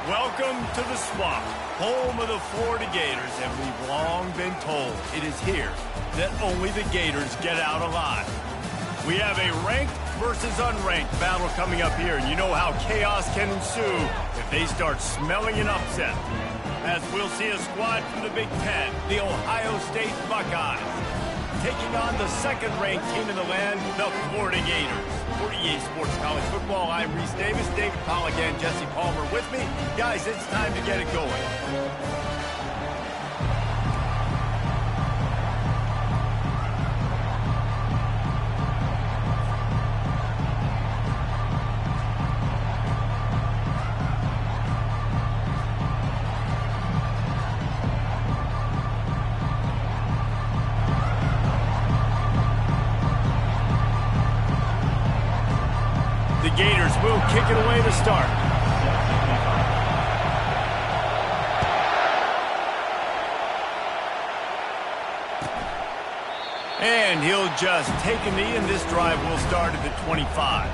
Welcome to the Swamp, home of the Florida Gators, and we've long been told it is here that only the Gators get out alive. We have a ranked versus unranked battle coming up here, and you know how chaos can ensue if they start smelling an upset. As we'll see a squad from the Big Ten, the Ohio State Buckeyes, taking on the second-ranked team in the land, the Florida Gators. For EA Sports College Football, I'm Reese Davis, David Pollack, and Jesse Palmer with me. Guys, it's time to get it going. The Gators will kick it away to start. And he'll just take a knee, and this drive will start at the 25.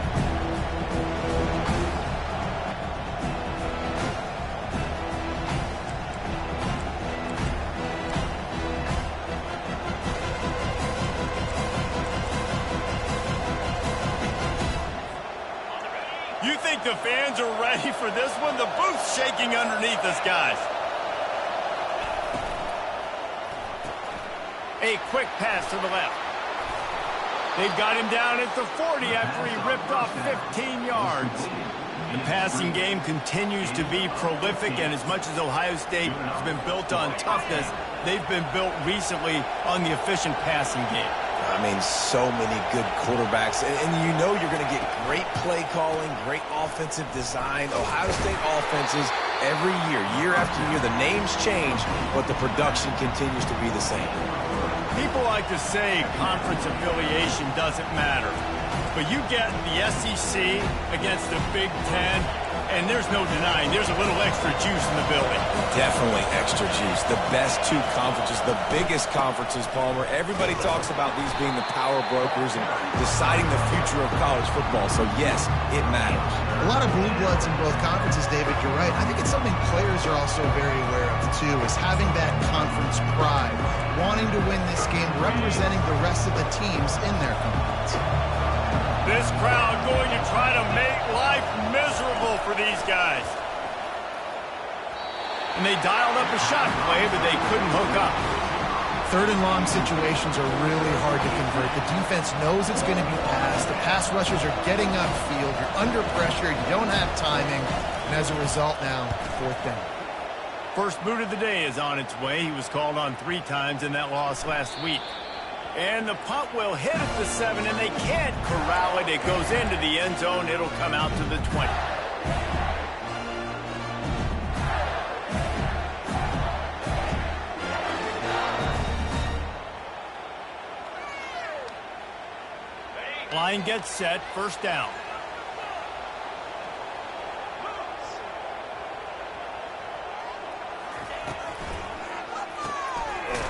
You think the fans are ready for this one? The booth's shaking underneath us, guys. A quick pass to the left. They've got him down at the 40 after he ripped off 15 yards. The passing game continues to be prolific, and as much as Ohio State has been built on toughness, they've been built recently on the efficient passing game. I mean, so many good quarterbacks, and you know you're going to get great play calling, great offensive design. Ohio State offenses every year, year after year, the names change, but the production continues to be the same. People like to say conference affiliation doesn't matter, but you get the SEC against the Big Ten, and there's no denying there's a little extra juice in the building. Definitely extra juice. The best two conferences, the biggest conferences, Palmer. Everybody talks about these being the power brokers and deciding the future of college football. So, yes, it matters. A lot of blue bloods in both conferences, David. You're right. I think it's something players are also very aware of, too, is having that conference pride, wanting to win this game, representing the rest of the teams in their conference. This crowd going to try to make life miserable for these guys. And they dialed up a shot play, but they couldn't hook up. Third and long situations are really hard to convert. The defense knows it's going to be passed. The pass rushers are getting upfield. You're under pressure. You don't have timing. And as a result now, fourth down. First boot of the day is on its way. He was called on 3 times in that loss last week. And the punt will hit at the 7, and they can't corral it. It goes into the end zone. It'll come out to the 20. Line gets set. First down.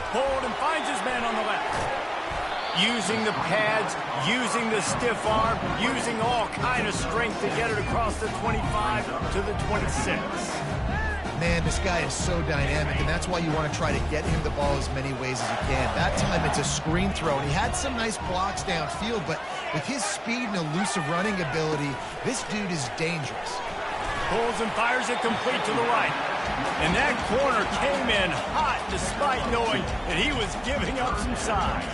Hold and finds his man on the left. Using the pads, using the stiff arm, using all kind of strength to get it across the 25 to the 26. Man, this guy is so dynamic, and that's why you want to try to get him the ball as many ways as you can. That time it's a screen throw, and he had some nice blocks downfield, but with his speed and elusive running ability, this dude is dangerous. Pulls and fires it complete to the right. And that corner came in hot despite knowing that he was giving up some size.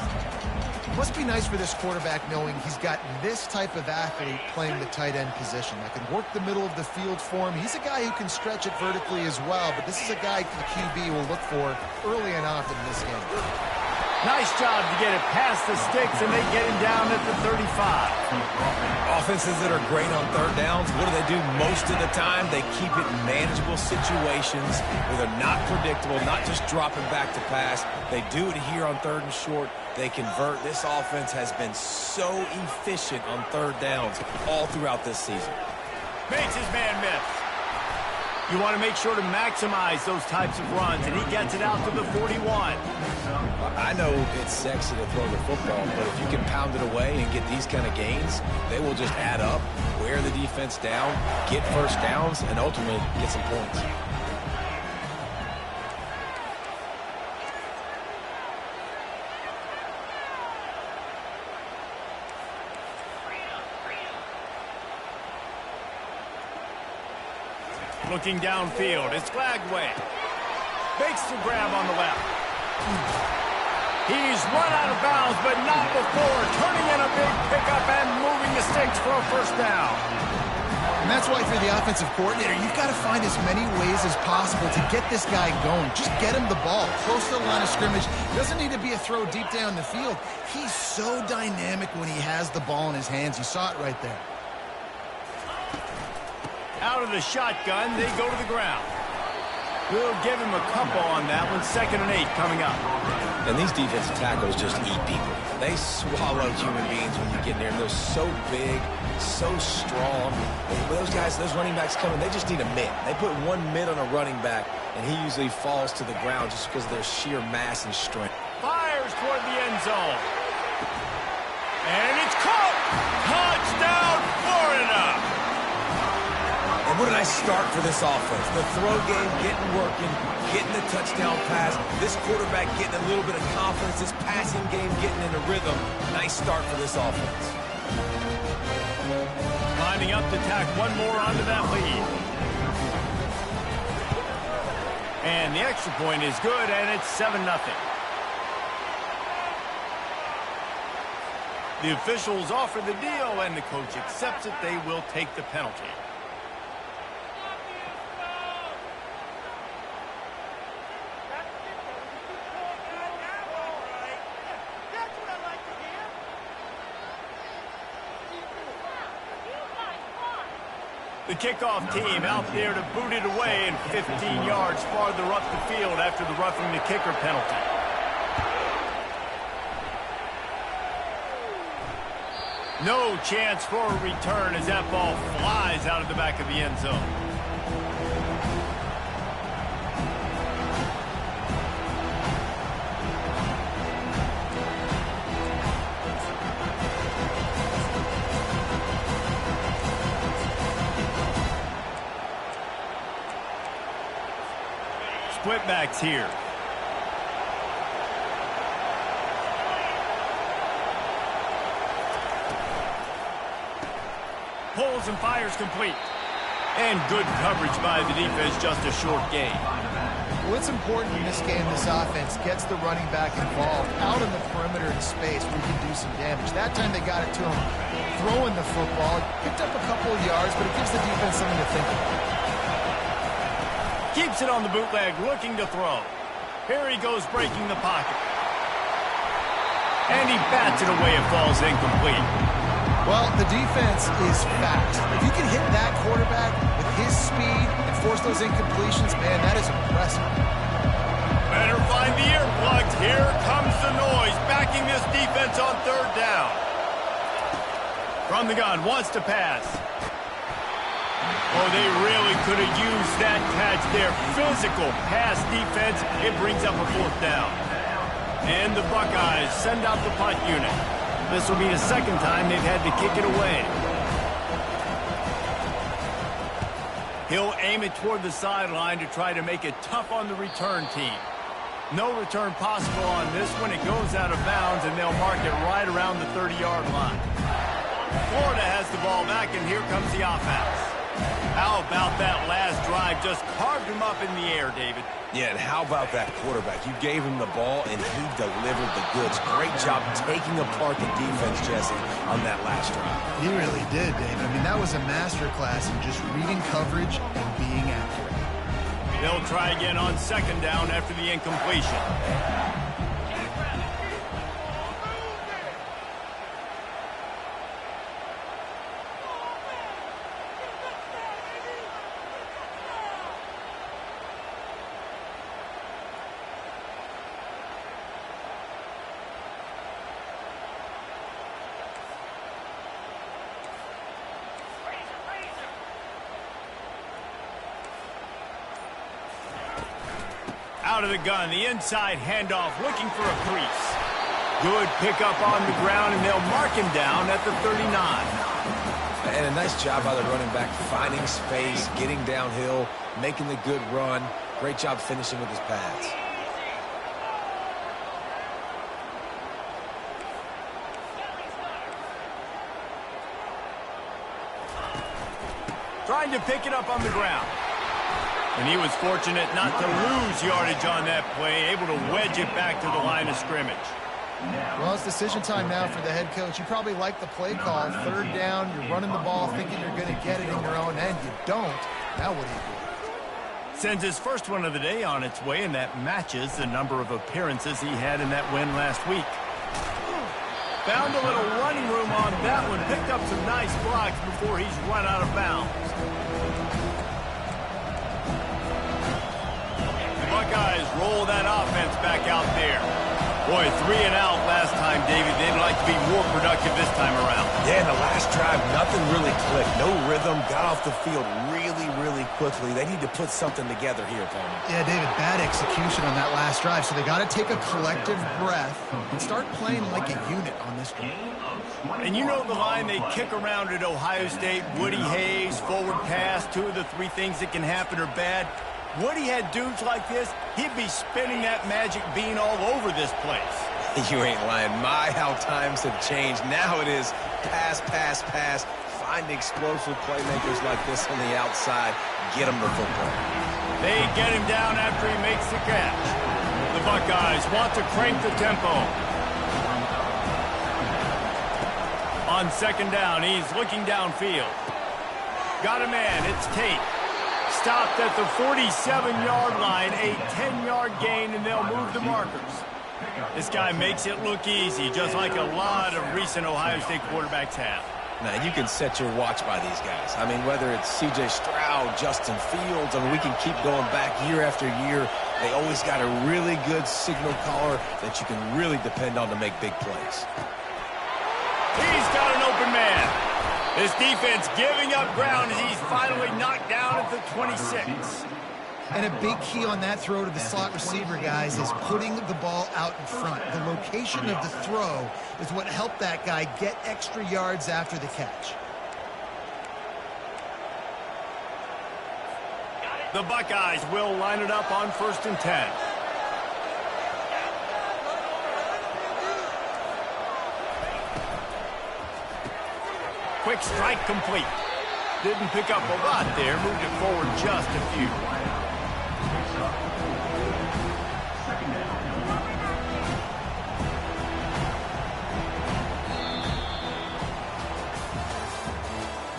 Must be nice for this quarterback knowing he's got this type of athlete playing the tight end position that can work the middle of the field for him. He's a guy who can stretch it vertically as well, but this is a guy the QB will look for early and often in this game. Nice job to get it past the sticks, and they get him down at the 35. Offenses that are great on third downs, what do? Most of the time, they keep it in manageable situations where they're not predictable, not just dropping back to pass. They do it here on third and short. They convert. This offense has been so efficient on third downs all throughout this season. Makes his man miss. You want to make sure to maximize those types of runs, and he gets it out to the 41. I know it's sexy to throw the football, but if you can pound it away and get these kind of gains, they will just add up, wear the defense down, get first downs, and ultimately get some points. Looking downfield, it's Glagway. Makes the grab on the left. He's run out of bounds, but not before turning in a big pickup and moving the sticks for a first down. And that's why if you're the offensive coordinator, you've got to find as many ways as possible to get this guy going. Just get him the ball close to the line of scrimmage. Doesn't need to be a throw deep down the field. He's so dynamic when he has the ball in his hands. You saw it right there. Out of the shotgun, they go to the ground. We'll give him a couple on that one. 2nd and 8 coming up. And these defensive tackles just eat people. They swallow human beings when you get near them. They're so big, so strong. Those guys, those running backs coming, they just need a mid. They put one mid on a running back, and he usually falls to the ground just because of their sheer mass and strength. Fires toward the end zone. And it's caught. Touchdown, Florida. And what a nice start for this offense. The throw game getting working, getting the touchdown pass. This quarterback getting a little bit of confidence. This passing game getting in a rhythm. Nice start for this offense. Lining up to tack one more onto that lead. And the extra point is good, and it's 7-0. The officials offer the deal, and the coach accepts it. They will take the penalty. The kickoff team out there to boot it away and 15 yards farther up the field after the roughing the kicker penalty. No chance for a return as that ball flies out of the back of the end zone. Split backs here. Pulls and fires complete. And good coverage by the defense, just a short gain. Well, it's important in this game, this offense gets the running back involved out in the perimeter in space where he can do some damage. That time they got it to him throwing the football. Picked up a couple of yards, but it gives the defense something to think about. Keeps it on the bootleg, looking to throw. Here he goes, breaking the pocket. And he bats it away. It falls incomplete. Well, the defense is fast. If you can hit that quarterback with his speed and force those incompletions, man, that is impressive. Better find the earplugs. Here comes the noise, backing this defense on 3rd down. From the gun, wants to pass. Oh, they really could have used that catch there. Physical pass defense. It brings up a 4th down. And the Buckeyes send out the punt unit. This will be the 2nd time they've had to kick it away. He'll aim it toward the sideline to try to make it tough on the return team. No return possible on this one. It goes out of bounds, and they'll mark it right around the 30-yard line. Florida has the ball back, and here comes the offense. How about that last drive? Just carved him up in the air, David. Yeah, and how about that quarterback? You gave him the ball, and he delivered the goods. Great job taking apart the defense, Jesse, on that last drive. He really did, David. I mean, that was a masterclass in just reading coverage and being accurate. They'll try again on 2nd down after the incompletion. out of the gun. The inside handoff, looking for a crease. Good pickup on the ground, and they'll mark him down at the 39. And a nice job by the running back, finding space, getting downhill, making the good run. Great job finishing with his pads. Trying to pick it up on the ground. And he was fortunate not to lose yardage on that play, able to wedge it back to the line of scrimmage. Well, it's decision time now for the head coach. You probably like the play call. Third down, you're running the ball thinking you're going to get it in your own end. You don't. Now what do you do? Sends his first one of the day on its way, and that matches the number of appearances he had in that win last week. Found a little running room on that one. Picked up some nice blocks before he's run out of bounds. The Buckeyes roll that offense back out there. Boy, 3 and out last time, David. They'd like to be more productive this time around. Yeah, in the last drive, nothing really clicked. No rhythm, got off the field really quickly. They need to put something together here, Tony. Yeah, David, bad execution on that last drive, so they got to take a collective breath and start playing like a unit on this one. And you know the line they kick around at Ohio State, Woody Hayes, forward pass, 2 of the 3 things that can happen are bad. Woody had dudes like this, he'd be spinning that magic bean all over this place. You ain't lying. My, how times have changed. Now it is pass. Find explosive playmakers like this on the outside. Get him the football. They get him down after he makes the catch. The Buckeyes want to crank the tempo. On second down, he's looking downfield. Got a man, it's Tate. Stopped at the 47-yard line, a 10-yard gain, and they'll move the markers. This guy makes it look easy, just like a lot of recent Ohio State quarterbacks have. Now, you can set your watch by these guys. I mean, whether it's C.J. Stroud, Justin Fields, I mean, we can keep going back year after year. They always got a really good signal caller that you can really depend on to make big plays. He's got an open man. This defense giving up ground as he's finally knocked down at the 26. And a big key on that throw to the slot receiver, guys, is putting the ball out in front. The location of the throw is what helped that guy get extra yards after the catch. The Buckeyes will line it up on 1st and 10. Quick strike complete. Didn't pick up a lot there. Moved it forward just a few.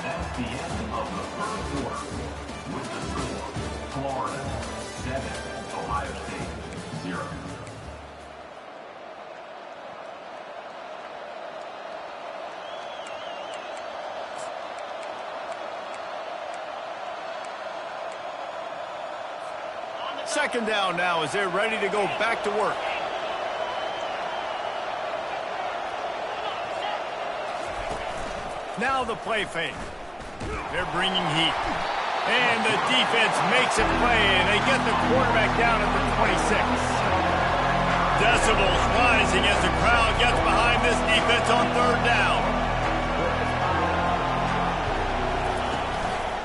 That's the end of the first quarter. With the score, Florida 7, Ohio State 0. Second down now as they're ready to go back to work. Now the play fake. They're bringing heat. And the defense makes a play, and they get the quarterback down at the 26. Decibels rising as the crowd gets behind this defense on 3rd down.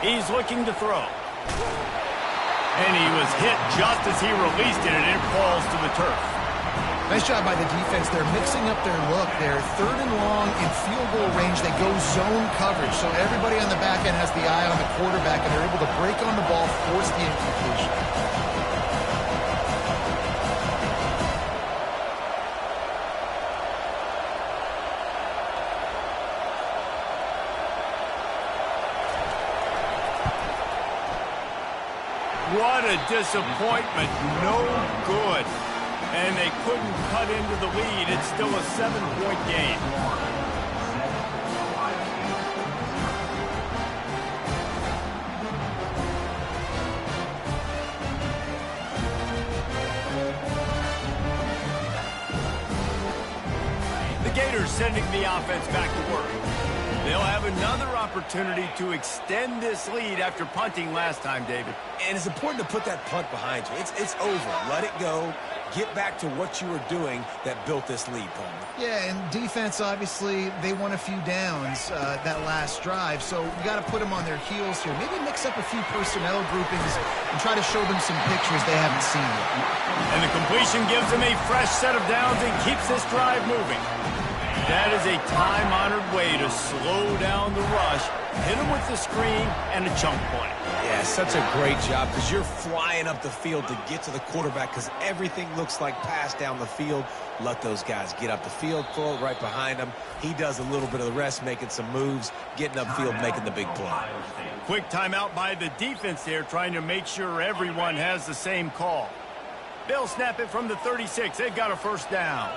He's looking to throw. And he was hit just as he released it, and it falls to the turf. Nice job by the defense. They're mixing up their look. They're 3rd and long in field goal range. They go zone coverage. So everybody on the back end has the eye on the quarterback, and they're able to break on the ball, force the incompletion. What a disappointment. No good. And they couldn't cut into the lead. It's still a 7-point game. The Gators sending the offense back to work. They'll have another opportunity to extend this lead after punting last time, David. And it's important to put that punt behind you. It's over. Let it go. Get back to what you were doing that built this lead, Palmer. Yeah, and defense, obviously, they won a few downs that last drive, so you got to put them on their heels here. Maybe mix up a few personnel groupings and try to show them some pictures they haven't seen yet. And the completion gives them a fresh set of downs and keeps this drive moving. That is a time-honored way to slow down the rush, hit them with the screen, and a chunk play. Yeah, such a great job because you're flying up the field to get to the quarterback because everything looks like pass down the field. Let those guys get up the field, throw it right behind him. He does a little bit of the rest, making some moves, getting upfield, making the big play. Quick timeout by the defense there, trying to make sure everyone has the same call. They'll snap it from the 36. They've got a first down.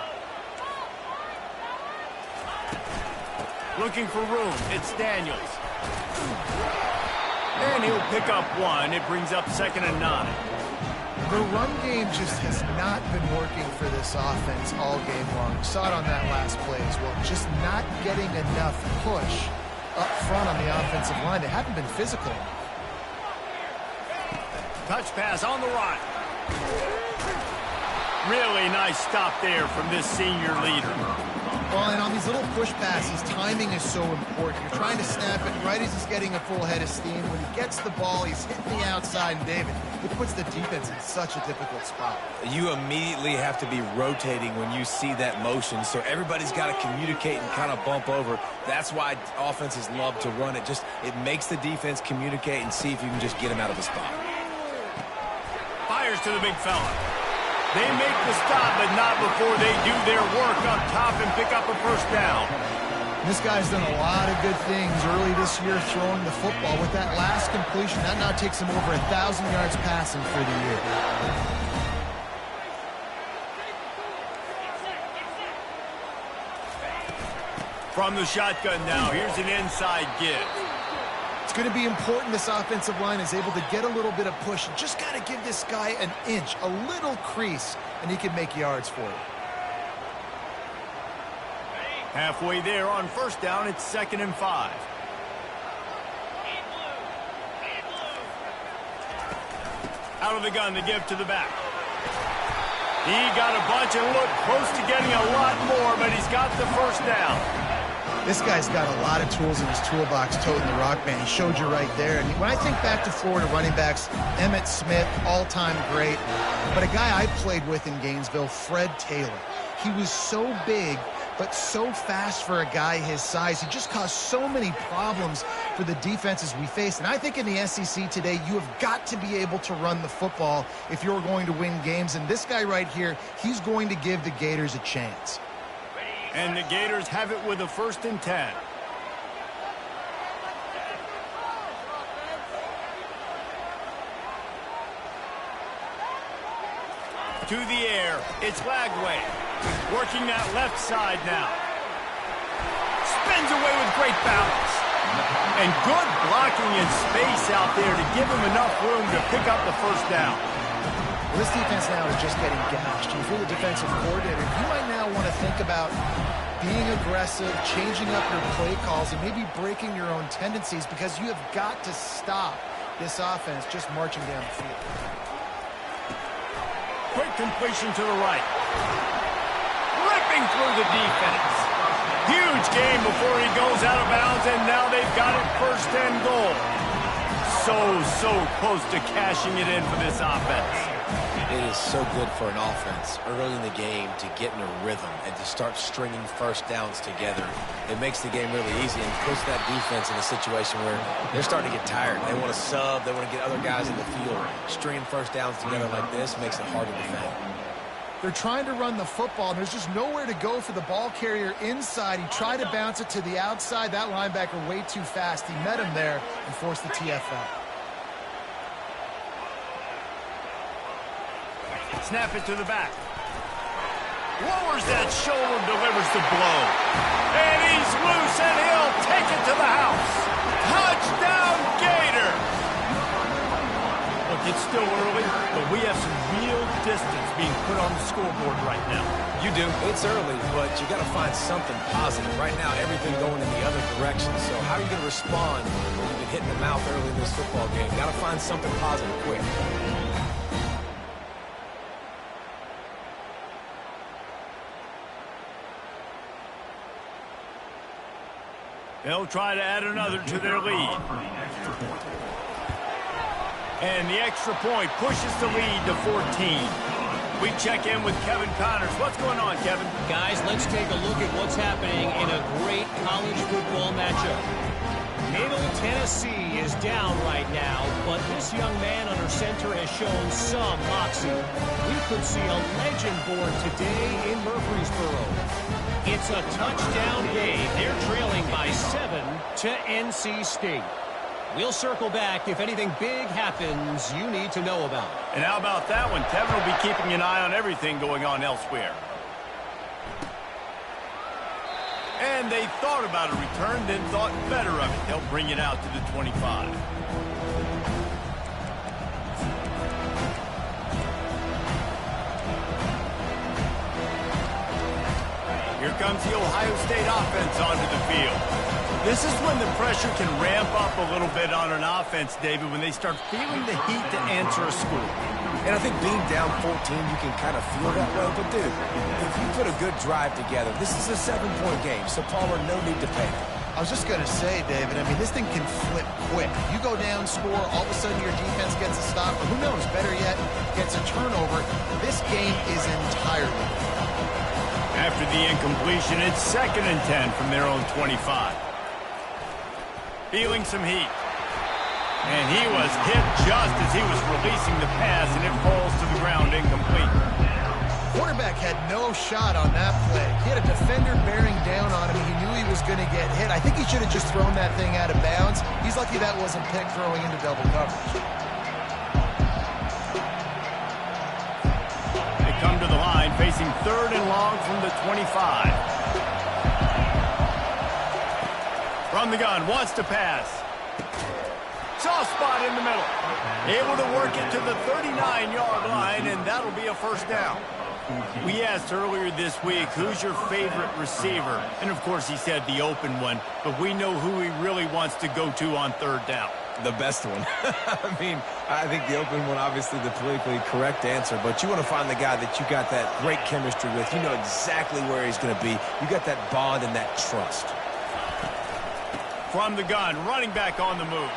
Looking for room. It's Daniels. And he'll pick up one. It brings up 2nd and 9. The run game just has not been working for this offense all game long. We saw it on that last play as well. Just not getting enough push up front on the offensive line. They haven't been physical. Touch pass on the right. Really nice stop there from this senior leader. Well, and on these little push passes, timing is so important. You're trying to snap it right as he's getting a full head of steam. When he gets the ball, he's hitting the outside, and David, it puts the defense in such a difficult spot. You immediately have to be rotating when you see that motion, so everybody's got to communicate and kind of bump over. That's why offenses love to run it. It makes the defense communicate and see if you can just get him out of the spot. Fires to the big fella. They make the stop, but not before they do their work up top and pick up a first down. This guy's done a lot of good things early this year throwing the football. With that last completion, that now takes him over 1,000 yards passing for the year. From the shotgun now, here's an inside give. It's going to be important this offensive line is able to get a little bit of push. You just got to give this guy an inch, a little crease, and he can make yards for you. Halfway there on first down, it's 2nd and 5. Out of the gun, the give to the back. He got a bunch and looked close to getting a lot more, but he's got the first down. This guy's got a lot of tools in his toolbox toting the rock band. He showed you right there. And when I think back to Florida running backs, Emmitt Smith, all-time great. But a guy I played with in Gainesville, Fred Taylor. He was so big, but so fast for a guy his size. He just caused so many problems for the defenses we face. And I think in the SEC today, you have got to be able to run the football if you're going to win games. And this guy right here, he's going to give the Gators a chance. And the Gators have it with a 1st and 10. To the air, it's Lagway. Working that left side now. Spins away with great balance. And good blocking in space out there to give him enough room to pick up the first down. Well, this defense now is just getting gashed. If you're the defensive coordinator, you might now want to think about being aggressive, changing up your play calls, and maybe breaking your own tendencies because you have got to stop this offense just marching down the field. Quick completion to the right. Ripping through the defense. Huge game before he goes out of bounds, and now they've got it 1st and goal. So close to cashing it in for this offense. It is so good for an offense early in the game to get in a rhythm and to start stringing first downs together. It makes the game really easy and puts that defense in a situation where they're starting to get tired. They want to sub. They want to get other guys in the field. Stringing first downs together like this makes it hard to defend. They're trying to run the football, and there's just nowhere to go for the ball carrier inside. He tried to bounce it to the outside. That linebacker way too fast. He met him there and forced the TFL. Snap it to the back. Lowers that shoulder, delivers the blow. And he's loose, and he'll take it to the house. Touchdown, Gator! Look, it's still early, but we have some real distance being put on the scoreboard right now. You do. It's early, but you got to find something positive. Right now, everything going in the other direction. So how are you going to respond when you've been hit in the mouth early in this football game? Got to find something positive quick. They'll try to add another to their lead. And the extra point pushes the lead to 14. We check in with Kevin Connors. What's going on, Kevin? Guys, let's take a look at what's happening in a great college football matchup. Middle Tennessee is down right now, but this young man under center has shown some moxie. We could see a legend born today in Murfreesboro. It's a touchdown game. They're trailing by 7 to NC State. We'll circle back if anything big happens you need to know about. And how about that one? Kevin will be keeping an eye on everything going on elsewhere. And they thought about a return, then thought better of it. They'll bring it out to the 25. Here comes the Ohio State offense onto the field. This is when the pressure can ramp up a little bit on an offense, David, when they start feeling the heat to answer a score. And I think being down 14, you can kind of feel that way. But, dude, if you put a good drive together, this is a 7-point game, so Palmer, no need to panic. I was just going to say, David, I mean, this thing can flip quick. You go down, score, all of a sudden your defense gets a stop, or who knows, better yet, gets a turnover. This game is entirely different. After the incompletion, it's 2nd and 10 from their own 25. Feeling some heat. And he was hit just as he was releasing the pass, and it falls to the ground incomplete. Quarterback had no shot on that play. He had a defender bearing down on him. He knew he was going to get hit. I think he should have just thrown that thing out of bounds. He's lucky that wasn't picked throwing into double coverage. They come to the line, facing 3rd and long from the 25. From the gun, wants to pass. Soft spot in the middle. Able to work it to the 39-yard line, and that'll be a first down. We asked earlier this week, who's your favorite receiver? And, of course, he said the open one, but we know who he really wants to go to on 3rd down. The best one. I mean, I think the open one, obviously the politically correct answer, but you want to find the guy that you got that great chemistry with. You know exactly where he's going to be. You got that bond and that trust. From the gun, running back on the move.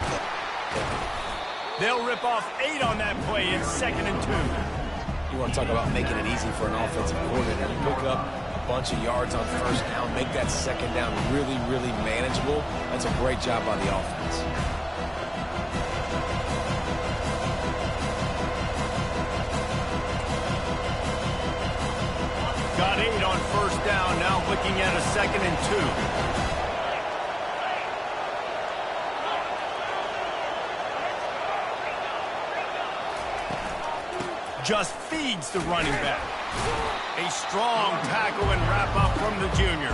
They'll rip off 8 on that play. It's 2nd and 2. You want to talk about making it easy for an offensive coordinator. You pick up a bunch of yards on 1st down, make that 2nd down really, really manageable. That's a great job by the offense. Got 8 on 1st down, now looking at a 2nd and 2. Just feeds the running back. A strong tackle and wrap up from the junior.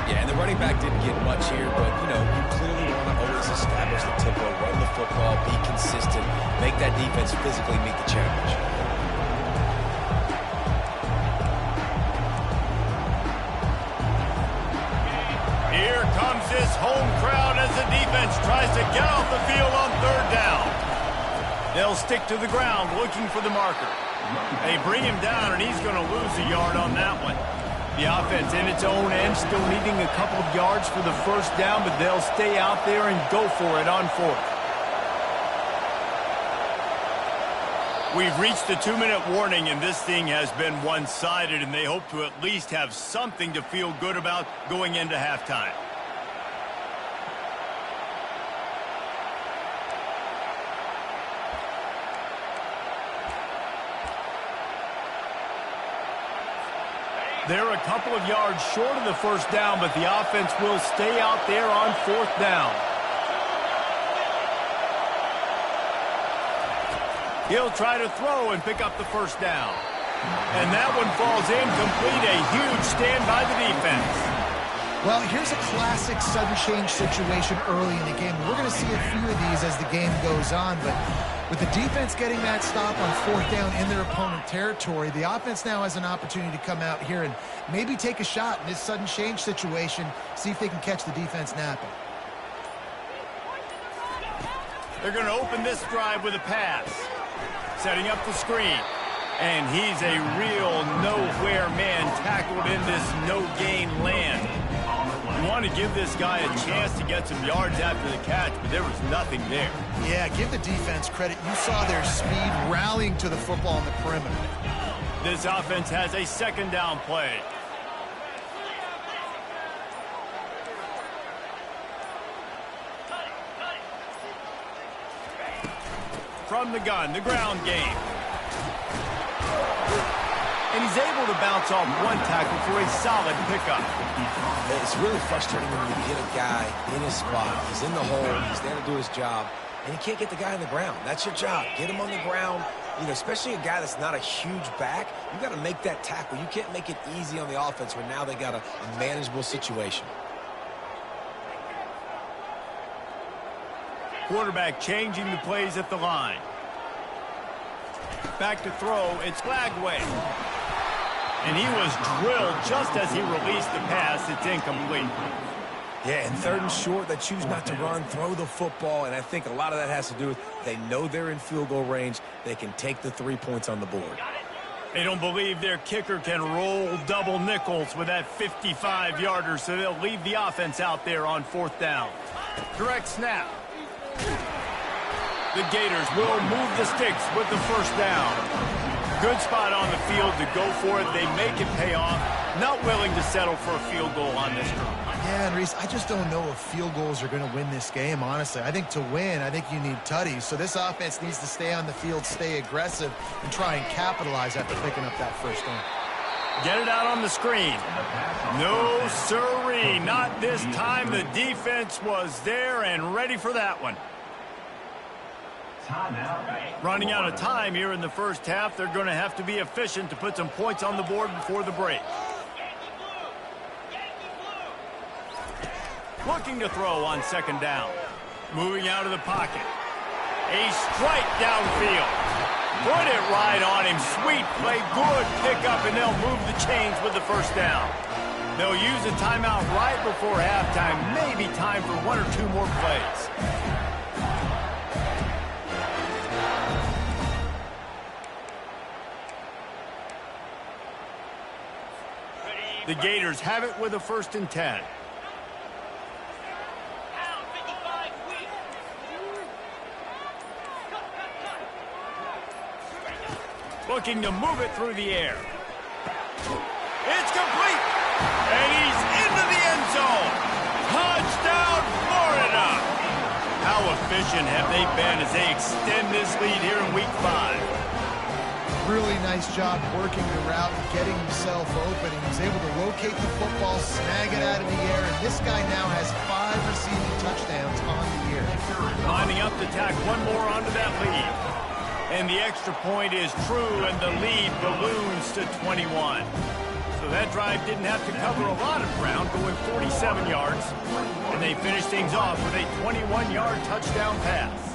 Yeah, and the running back didn't get much here, but, you know, you clearly want to always establish the tempo, run the football, be consistent, make that defense physically meet the challenge. Here comes this home crowd as the defense tries to get off the field on 3rd down. They'll stick to the ground looking for the marker. They bring him down, and he's going to lose a yard on that one. The offense in its own end still needing a couple of yards for the 1st down, but they'll stay out there and go for it on 4th. We've reached the 2-minute warning, and this thing has been one-sided, and they hope to at least have something to feel good about going into halftime. They're a couple of yards short of the 1st down, but the offense will stay out there on 4th down. He'll try to throw and pick up the 1st down. And that one falls incomplete. A huge stand by the defense. Well, here's a classic sudden change situation early in the game. We're going to see a few of these as the game goes on, but With the defense getting that stop on 4th down in their opponent territory, the offense now has an opportunity to come out here and maybe take a shot in this sudden change situation, see if they can catch the defense napping. They're going to open this drive with a pass. Setting up the screen. And he's a real nowhere man tackled in this no-gain land. You want to give this guy a chance to get some yards after the catch, but there was nothing there. Yeah, give the defense credit. You saw their speed rallying to the football on the perimeter. This offense has a 2nd down play. From the gun, the ground game. And he's able to bounce off one tackle for a solid pickup. It's really frustrating when you get a guy in his spot. He's in the hole. He's there to do his job. And you can't get the guy on the ground. That's your job. Get him on the ground. You know, especially a guy that's not a huge back. You got to make that tackle. You can't make it easy on the offense where now they got a manageable situation. Quarterback changing the plays at the line. Back to throw. It's Flagway. And he was drilled just as he released the pass. It's incomplete. Yeah, and 3rd and short, they choose not to run, throw the football, and I think a lot of that has to do with they know they're in field goal range. They can take the 3 points on the board. They don't believe their kicker can roll double nickels with that 55-yarder, so they'll leave the offense out there on 4th down. Direct snap. The Gators will move the sticks with the 1st down. Good spot on the field to go for it. They make it pay off. Not willing to settle for a field goal on this drive. Yeah, and Reese, I just don't know if field goals are going to win this game, honestly. I think to win, I think you need tutties. So this offense needs to stay on the field, stay aggressive, and try and capitalize after picking up that 1st down. Get it out on the screen. No, sirree. Not this time. The defense was there and ready for that one. Running out of time here in the 1st half. They're going to have to be efficient to put some points on the board before the break. Looking to throw on 2nd down. Moving out of the pocket. A strike downfield. Put it right on him. Sweet play. Good pickup, and they'll move the chains with the 1st down. They'll use a timeout right before halftime. Maybe time for 1 or 2 more plays. The Gators have it with a 1st and 10. Looking to move it through the air. It's complete. And he's into the end zone. Touchdown, Florida. How efficient have they been as they extend this lead here in Week 5? Really nice job working the route and getting himself open. He was able to locate the football, snag it out of the air, and this guy now has 5 receiving touchdowns on the year. Lining up to tack one more onto that lead. And the extra point is true, and the lead balloons to 21. So that drive didn't have to cover a lot of ground, going 47 yards. And they finished things off with a 21-yard touchdown pass.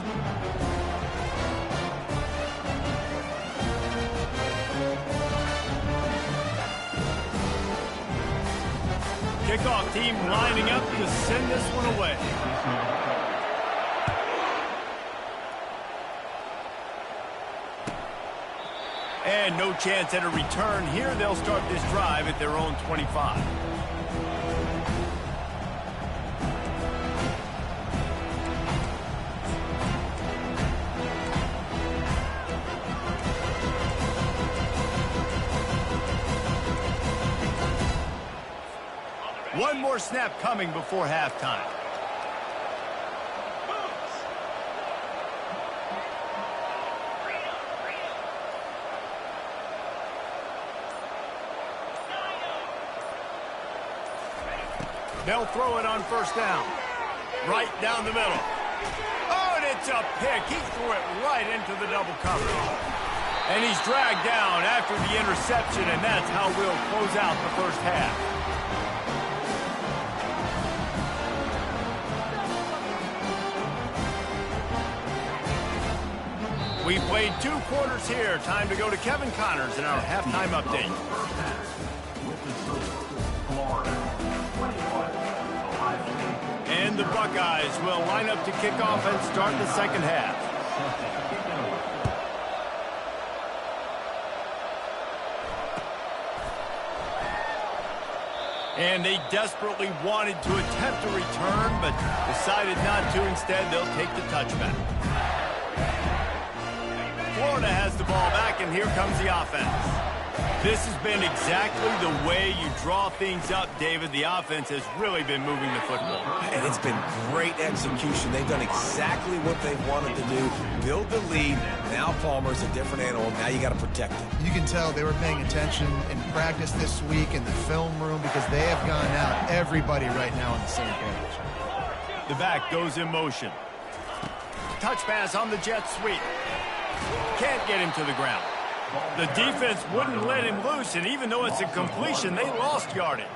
Kickoff team lining up to send this one away. And no chance at a return here. They'll start this drive at their own 25. One more snap coming before halftime. They'll throw it on 1st down. Right down the middle. Oh, and it's a pick. He threw it right into the double coverage. And he's dragged down after the interception, and that's how we'll close out the 1st half. We played 2 quarters here. Time to go to Kevin Connors in our halftime update. And the Buckeyes will line up to kick off and start the second half. And they desperately wanted to attempt a return, but decided not to. Instead, they'll take the touchback. Florida has the ball back, and here comes the offense. This has been exactly the way you draw things up, David. The offense has really been moving the football. And it's been great execution. They've done exactly what they've wanted to do. Build the lead. Now Palmer's a different animal. Now you got to protect him. You can tell they were paying attention in practice this week in the film room because they have gone out. Everybody right now on the same page. The back goes in motion. Touch pass on the jet sweep. Can't get him to the ground. The defense wouldn't let him loose, and even though it's a completion, they lost yardage.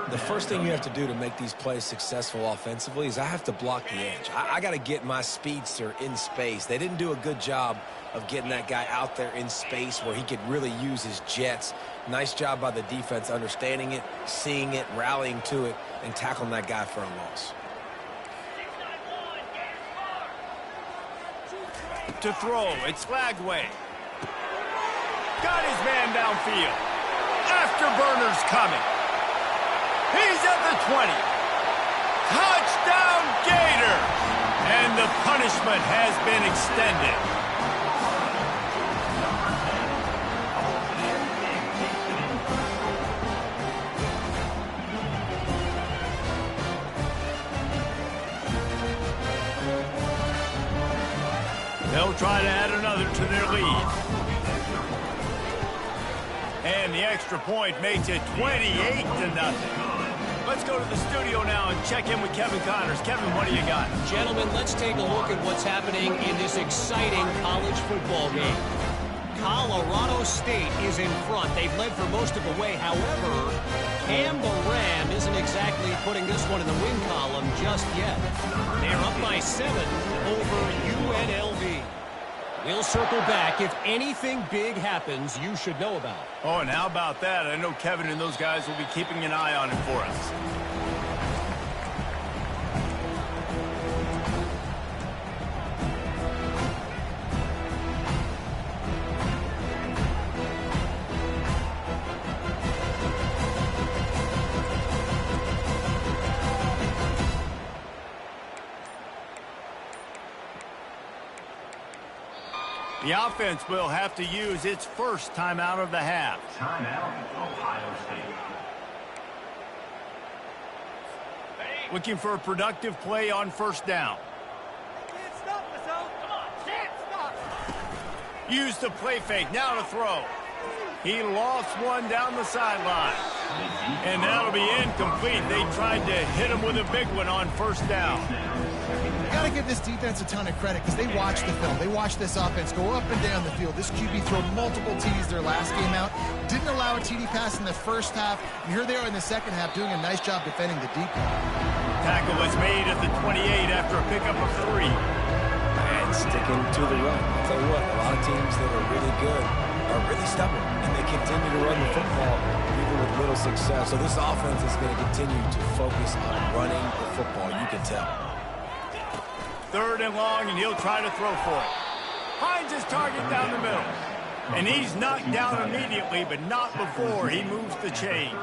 The first thing you have to do to make these plays successful offensively is I have to block the edge. I got to get my speedster in space. They didn't do a good job of getting that guy out there in space where he could really use his jets. Nice job by the defense understanding it, seeing it, rallying to it, and tackling that guy for a loss. To throw, it's Lagway. Got his man downfield. Afterburner's coming. He's at the 20. Touchdown, Gators! And the punishment has been extended. They'll try to add another to their lead. And the extra point makes it 28-0. Let's go to the studio now and check in with Kevin Connors. Kevin, what do you got? Gentlemen, let's take a look at what's happening in this exciting college football game. Colorado State is in front. They've led for most of the way. However, Cam the Ram isn't exactly putting this one in the win column just yet. They're up by 7 over UNLV. We'll circle back. If anything big happens, you should know about. Oh, and how about that? I know Kevin and those guys will be keeping an eye on it for us. The offense will have to use its first timeout of the half. Timeout, Ohio State. Looking for a productive play on first down. Use the play fake. Now to throw. He lost one down the sideline. And that'll be incomplete. They tried to hit him with a big one on first down. You got to give this defense a ton of credit because they watched the film. They watched this offense go up and down the field. This QB threw multiple TDs their last game out. Didn't allow a TD pass in the first half. And here they are in the second half doing a nice job defending the deep ball. Tackle was made at the 28 after a pickup of 3. And sticking to the run. I'll tell you what, a lot of teams that are really good are really stubborn, and they continue to run the football even with little success. So this offense is going to continue to focus on running the football. You can tell. 3rd and long, and he'll try to throw for it. Finds his target down the middle. And he's knocked down immediately, but not before he moves the chains.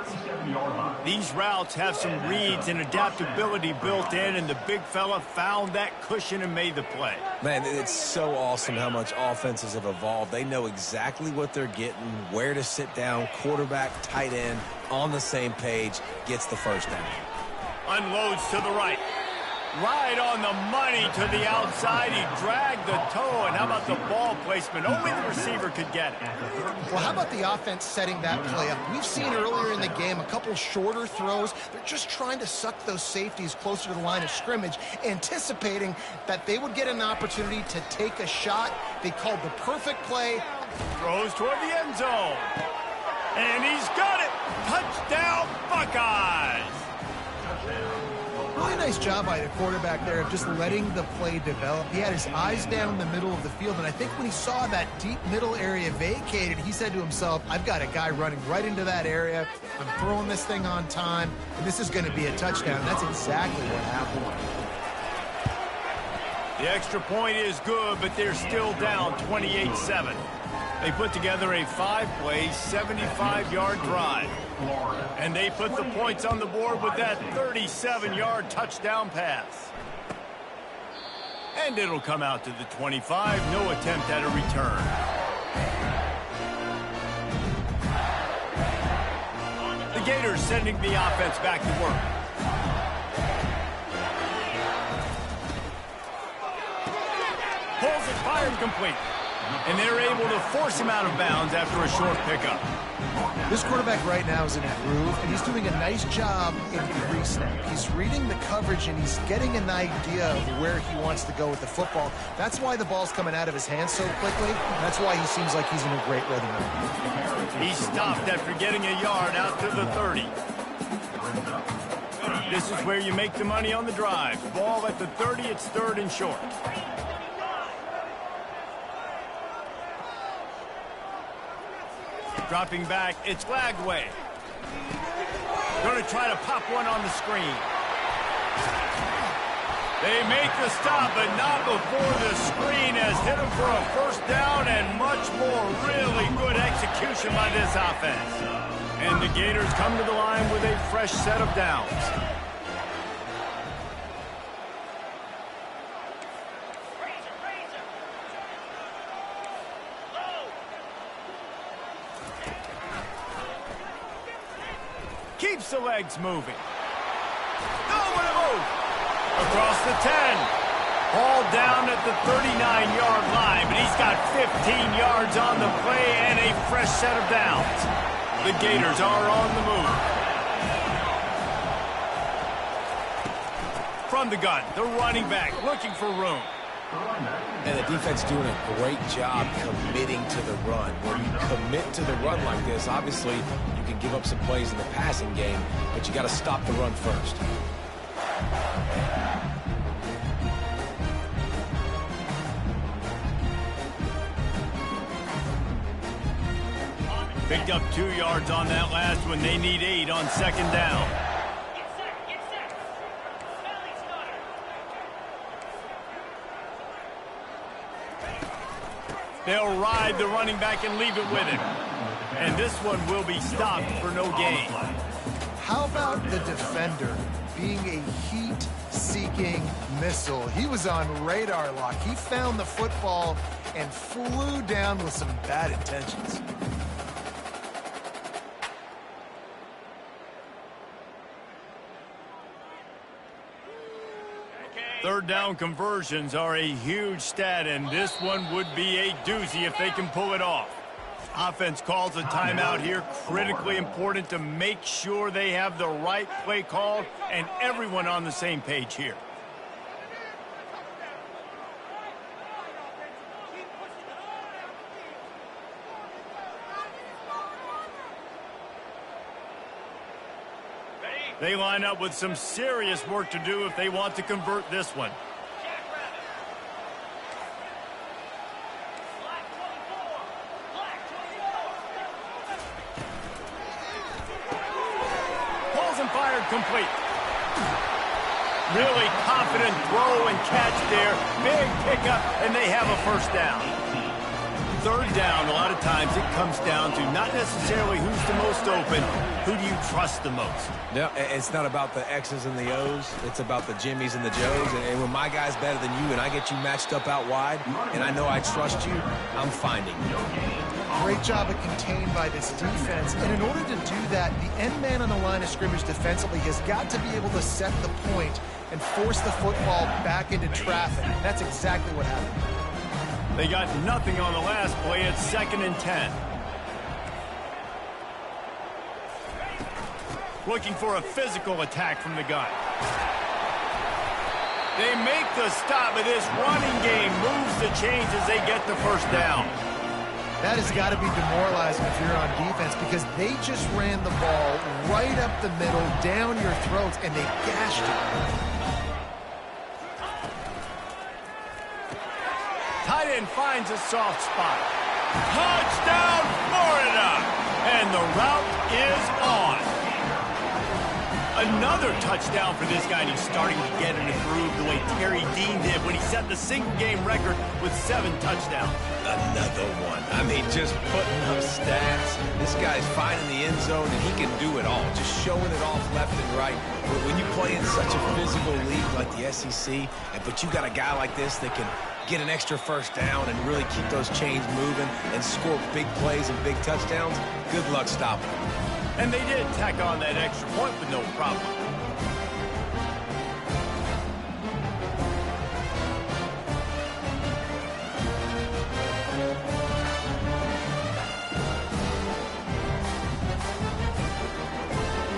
These routes have some reads and adaptability built in, and the big fella found that cushion and made the play. Man, it's so awesome how much offenses have evolved. They know exactly what they're getting, where to sit down, quarterback, tight end, on the same page, gets the first down. Unloads to the right. Right on the money to the outside. He dragged the toe, and how about the ball placement? Only the receiver could get it. Well, how about the offense setting that play up? We've seen earlier in the game a couple shorter throws. They're just trying to suck those safeties closer to the line of scrimmage, anticipating that they would get an opportunity to take a shot. They called the perfect play. Throws toward the end zone. And he's got it. Touchdown, Buckeyes. Well, nice job by the quarterback there of just letting the play develop. He had his eyes down the middle of the field, and I think when he saw that deep middle area vacated, he said to himself, I've got a guy running right into that area. I'm throwing this thing on time, and this is going to be a touchdown. That's exactly what happened. The extra point is good, but they're still down 28-7. They put together a 5-play, 75-yard drive. And they put the points on the board with that 37-yard touchdown pass. And it'll come out to the 25. No attempt at a return. The Gators sending the offense back to work. Pulls it, fired complete. And they're able to force him out of bounds after a short pickup. This quarterback right now is in a groove, and he's doing a nice job in pre-snap. He's reading the coverage, and he's getting an idea of where he wants to go with the football. That's why the ball's coming out of his hands so quickly. That's why he seems like he's in a great rhythm. He stopped after getting a yard out to the 30. This is where you make the money on the drive. Ball at the 30, it's 3rd and short. Dropping back, it's Lagway. Going to try to pop one on the screen. They make the stop, but not before the screen has hit him for a first down and much more. Really good execution by this offense. And the Gators come to the line with a fresh set of downs. Keeps the legs moving. Nowhere to move. Across the 10. Ball down at the 39-yard line, but he's got 15 yards on the play and a fresh set of downs. The Gators are on the move. From the gun, the running back looking for room. And the defense doing a great job committing to the run. When you commit to the run like this, obviously you can give up some plays in the passing game, but you got to stop the run first. Picked up 2 yards on that last one. They need 8 on 2nd down. They'll ride the running back and leave it with him. And this one will be stopped for no gain. How about the defender being a heat-seeking missile? He was on radar lock. He found the football and flew down with some bad intentions. 3rd down conversions are a huge stat, and this one would be a doozy if they can pull it off. Offense calls a timeout here. Critically important to make sure they have the right play called and everyone on the same page here. They line up with some serious work to do if they want to convert this one. Balls and fired complete. Really confident throw and catch there. Big pickup, and they have a first down. 3rd down, a lot of times it comes down to not necessarily who's the most open, who do you trust the most? No, it's not about the X's and the O's. It's about the Jimmies and the Joes. And when my guy's better than you and I get you matched up out wide and I know I trust you, I'm finding you. Great job of contained by this defense. And in order to do that, the end man on the line of scrimmage defensively has got to be able to set the point and force the football back into traffic. That's exactly what happened. They got nothing on the last play. It's 2nd and 10. Looking for a physical attack from the gun. They make the stop, but this running game moves the chains as they get the first down. That has got to be demoralizing if you're on defense, because they just ran the ball right up the middle, down your throats, and they gashed you. tight end finds a soft spot. Touchdown, Florida! And the route is on. Another touchdown for this guy, and he's starting to get in a groove the way Terry Dean did when he set the single-game record with 7 touchdowns. Another one. I mean, just putting up stats. This guy's finding the end zone, and he can do it all, just showing it off left and right. But when you play in such a physical league like the SEC, but you got a guy like this that can get an extra first down and really keep those chains moving and score big plays and big touchdowns, good luck stopping him. And they did tack on that extra point with no problem.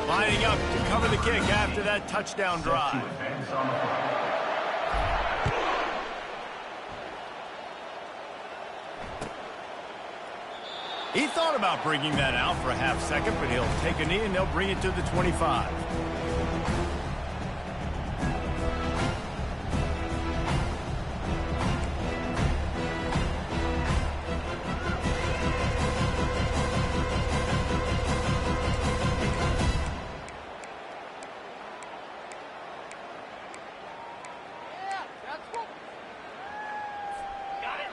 Lining up to cover the kick after that touchdown drive. He thought about bringing that out for a half second, but he'll take a knee and they'll bring it to the 25.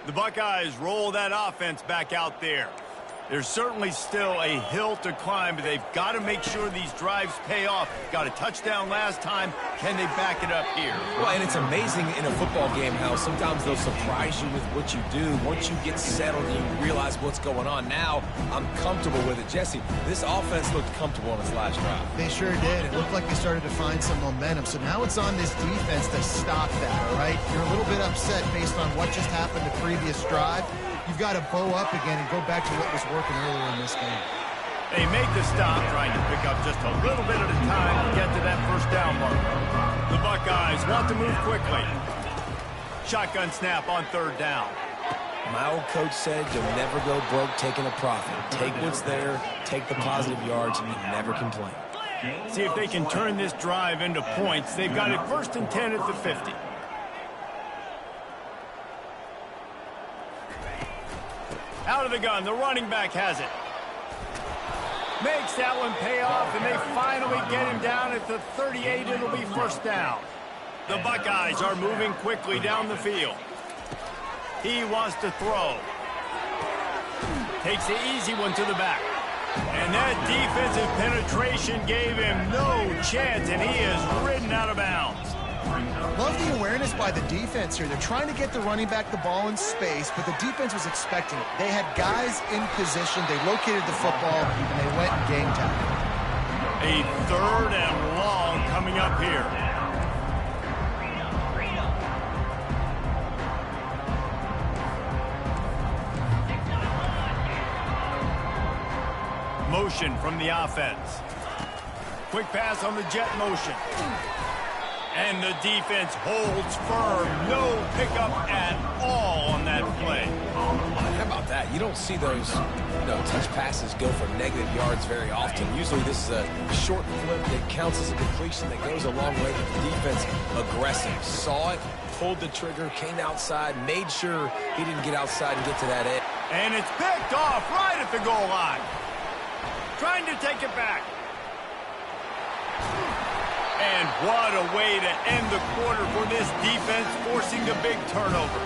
The Buckeyes roll that offense back out there. There's certainly still a hill to climb, but they've got to make sure these drives pay off. Got a touchdown last time. Can they back it up here? Well, and it's amazing in a football game how sometimes they'll surprise you with what you do. Once you get settled and you realize what's going on, now I'm comfortable with it. Jesse, this offense looked comfortable on its last drive. They sure did. It looked like they started to find some momentum. So now it's on this defense to stop that, all right? You're a little bit upset based on what just happened the previous drive. You've got to bow up again and go back to what was working earlier in this game. They make the stop, trying to pick up just a little bit at a time to get to that first down mark. The Buckeyes want to move quickly. Shotgun snap on 3rd down. My old coach said you'll never go broke taking a profit. Take what's there, take the positive yards, and you never complain. See if they can turn this drive into points. They've got it 1st and 10 at the 50. Out of the gun, the running back has it. Makes that one pay off, and they finally get him down at the 38. It'll be 1st down. The Buckeyes are moving quickly down the field. He wants to throw. Takes the easy one to the back. And that defensive penetration gave him no chance, and he is ridden out of bounds. Love the awareness by the defense here. They're trying to get the running back the ball in space, but the defense was expecting it. They had guys in position. They located the football, and they went and game tackled. A 3rd and long coming up here. Motion from the offense. Quick pass on the jet motion. And the defense holds firm. No pickup at all on that play. How about that? You don't see those touch passes go for negative yards very often. Usually this is a short flip that counts as a completion that goes a long way, but the defense aggressive. Saw it, pulled the trigger, came outside, made sure he didn't get outside and get to that edge. And it's picked off right at the goal line. Trying to take it back. And what a way to end the quarter for this defense, forcing the big turnover.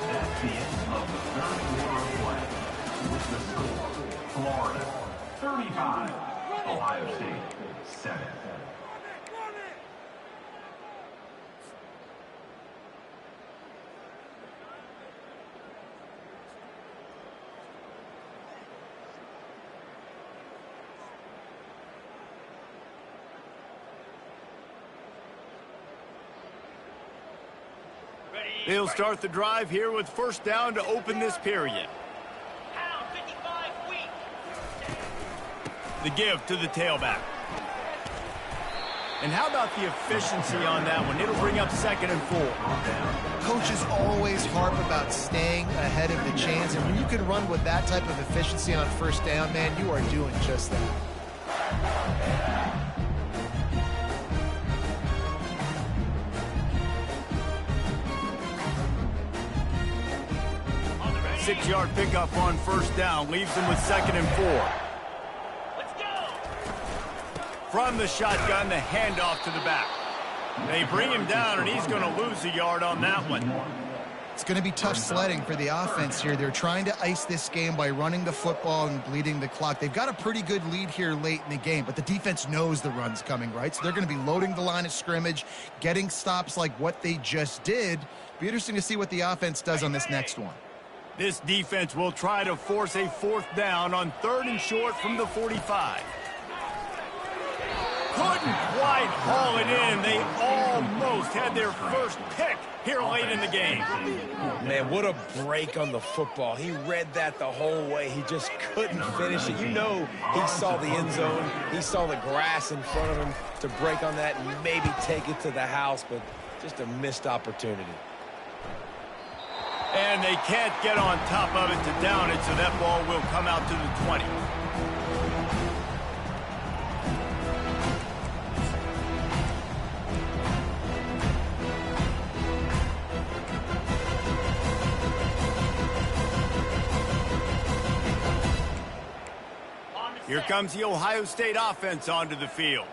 That's the end of the 3rd quarter of play. With the score, Florida 35, Ohio State 7. They'll start the drive here with 1st down to open this period. The give to the tailback. And how about the efficiency on that one? It'll bring up 2nd and 4. Coaches always harp about staying ahead of the chains, and when you can run with that type of efficiency on 1st down, man, you are doing just that. 6-yard pickup on first down. Leaves them with 2nd and 4. From the shotgun, the handoff to the back. They bring him down, and he's going to lose a yard on that one. It's going to be tough sledding for the offense here. They're trying to ice this game by running the football and bleeding the clock. They've got a pretty good lead here late in the game, but the defense knows the run's coming, right? So they're going to be loading the line of scrimmage, getting stops like what they just did. Be interesting to see what the offense does on this next one. This defense will try to force a 4th down on 3rd and short from the 45. Couldn't quite haul it in. They almost had their first pick here late in the game. Man, what a break on the football. He read that the whole way. He just couldn't finish it. You know he saw the end zone. He saw the grass in front of him to break on that and maybe take it to the house, but just a missed opportunity. And they can't get on top of it to down it, so that ball will come out to the 20. Here comes the Ohio State offense onto the field.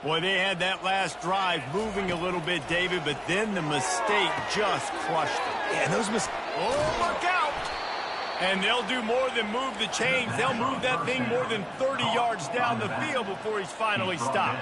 Boy, they had that last drive moving a little bit, David, but then the mistake just crushed them. Yeah, those mistakes. Oh, look out! And they'll do more than move the chains. They'll move that thing more than 30 yards down the field before he's finally stopped.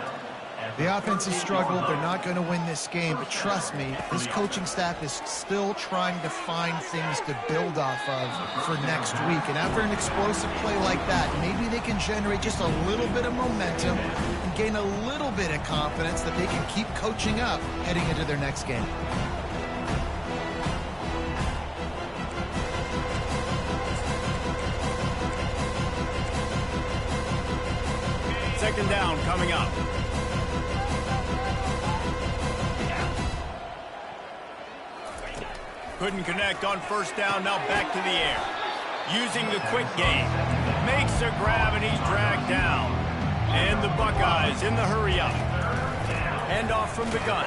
The offense has struggled. They're not going to win this game, but trust me, this coaching staff is still trying to find things to build off of for next week. And after an explosive play like that, maybe they can generate just a little bit of momentum and gain a little bit of confidence that they can keep coaching up heading into their next game. Second down coming up. Couldn't connect on first down, now back to the air. Using the quick game. Makes a grab and he's dragged down. And the Buckeyes in the hurry up. Handoff from the gun.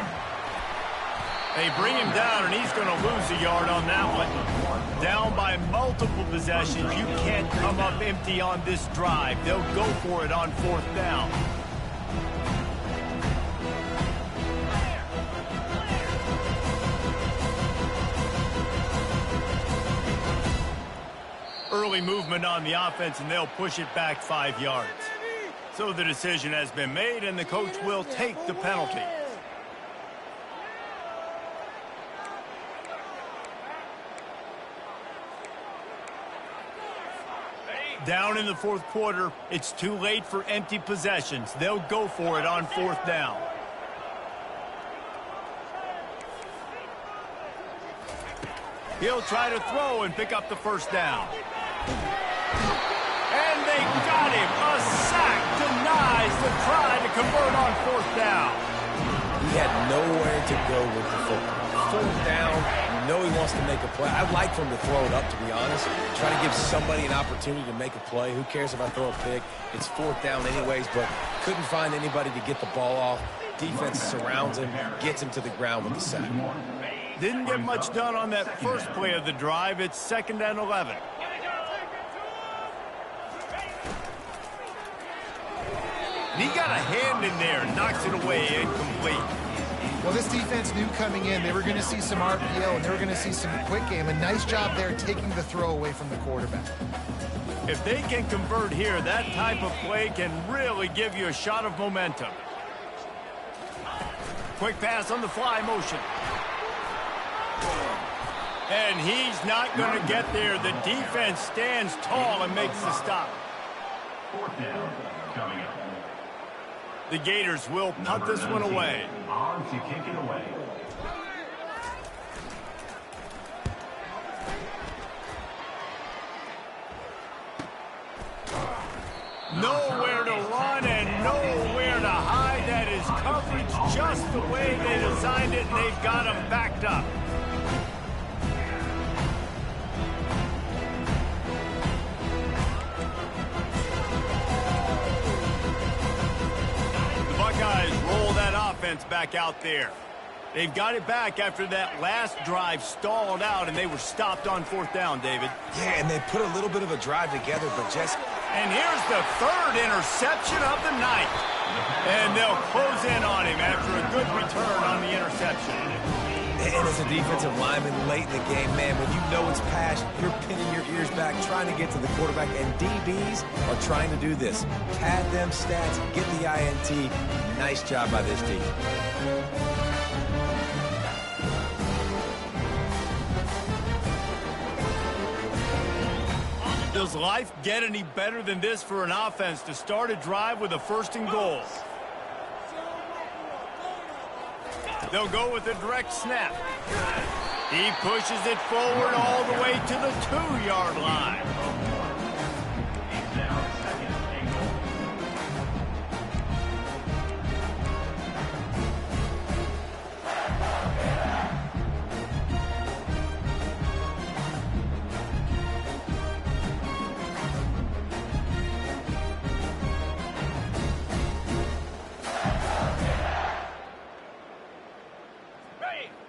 They bring him down and he's going to lose a yard on that one. Down by multiple possessions. You can't come up empty on this drive. They'll go for it on 4th down. Early movement on the offense, and they'll push it back 5 yards. So the decision has been made, and the coach will take the penalty. Down in the 4th quarter, it's too late for empty possessions. They'll go for it on 4th down. He'll try to throw and pick up the first down. And they got him. A sack denies the try to convert on 4th down. He had nowhere to go with the football. 4th down, you know he wants to make a play. I'd like for him to throw it up, to be honest. Try to give somebody an opportunity to make a play. Who cares if I throw a pick? It's 4th down anyways, but couldn't find anybody to get the ball off. Defense surrounds him, gets him to the ground with the sack. Didn't get much done on that first play of the drive. It's 2nd and 11. And he got a hand in there and knocks it away incomplete. Well, this defense knew coming in they were going to see some RPO and they were going to see some quick game. A nice job there taking the throw away from the quarterback. If they can convert here, that type of play can really give you a shot of momentum. Quick pass on the fly motion. And he's not going to get there. The defense stands tall and makes the stop. 4th down coming up. The Gators will punt this one away. On to kick it away. Nowhere to run and nowhere to hide. That is coverage just the way they designed it, and they've got him backed up. The Buckeyes roll that offense back out there. They've got it back after that last drive stalled out, and they were stopped on 4th down, David. Yeah, and they put a little bit of a drive together, but just... And here's the 3rd interception of the night. And they'll close in on him after a good return on the interception. And as a defensive lineman late in the game, man, when you know it's pass, you're pinning your ears back, trying to get to the quarterback, and DBs are trying to do this. Pad them stats, get the INT. Nice job by this team. Does life get any better than this for an offense to start a drive with a 1st and goal? They'll go with a direct snap. He pushes it forward all the way to the 2-yard line.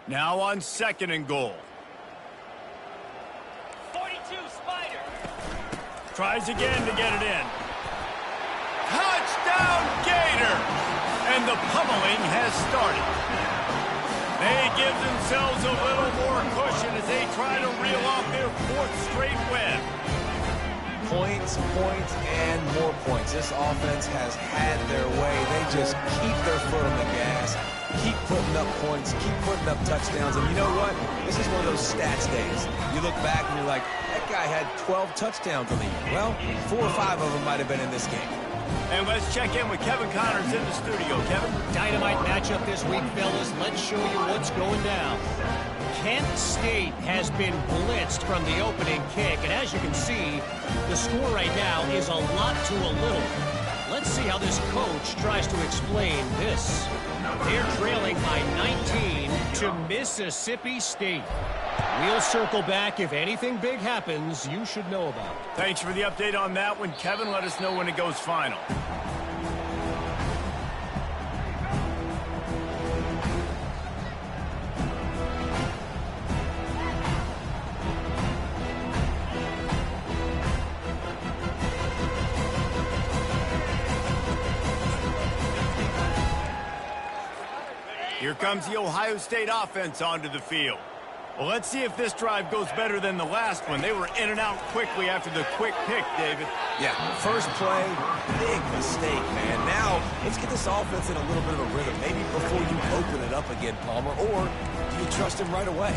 Now on 2nd and goal. 42 Spider. Tries again to get it in. Touchdown, Gator! And the pummeling has started. They give themselves a little more cushion as they try to reel off their 4th straight win. Points, points, and more points. This offense has had their way. They just keep their foot on the gas, keep putting up points, keep putting up touchdowns. And you know what? This is one of those stats days. You look back and you're like, that guy had 12 touchdowns on the year. Well, 4 or 5 of them might have been in this game. And let's check in with Kevin Connors in the studio. Kevin? Dynamite matchup this week, fellas. Let's show you what's going down. Kent State has been blitzed from the opening kick, and as you can see, the score right now is a lot to a little. Let's see how this coach tries to explain this. They're trailing by 19 to Mississippi State. We'll circle back. If anything big happens, you should know about it. Thanks for the update on that one, Kevin. Let us know when it goes final. Here comes the Ohio State offense onto the field. Well, let's see if this drive goes better than the last one. They were in and out quickly after the quick pick, David. Yeah, first play, big mistake, man. Now, let's get this offense in a little bit of a rhythm. Maybe before you open it up again, Palmer, or do you trust him right away?